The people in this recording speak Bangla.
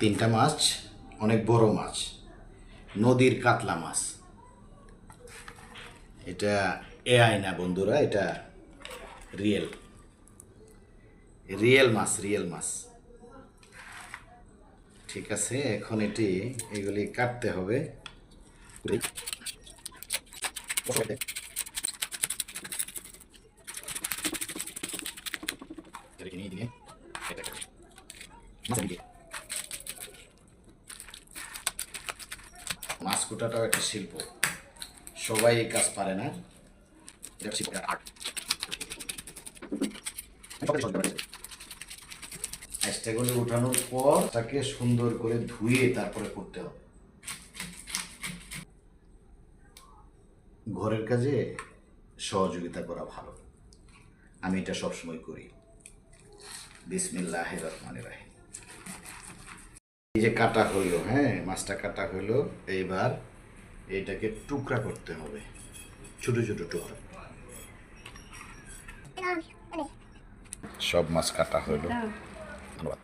তিনটা মাছ, অনেক বড় মাছ, নদীর কাতলা মাছ। এটা এআই না বন্ধুরা, এটা রিয়েল রিয়েল মাছ, রিয়েল মাছ। ঠিক আছে, এখন এগুলি কাটতে হবে। মাছ কোটাটাও একটা শিল্প, সবাই এই কাজ পারে না। আইসটাগুলি উঠানোর পর তাকে সুন্দর করে ধুয়ে তারপরে করতে হবে। ঘরের কাজে সহযোগিতা করা ভালো, আমি এটা সবসময় করি। বিসমিল্লাহির রহমানির রহিম। এই যে কাটা হইলো, হ্যাঁ মাছটা কাটা হইলো, এইবার এইটাকে টুকরা করতে হবে, ছোট ছোট টুকরা। সব মাছ কাটা হইলো। ধন্যবাদ।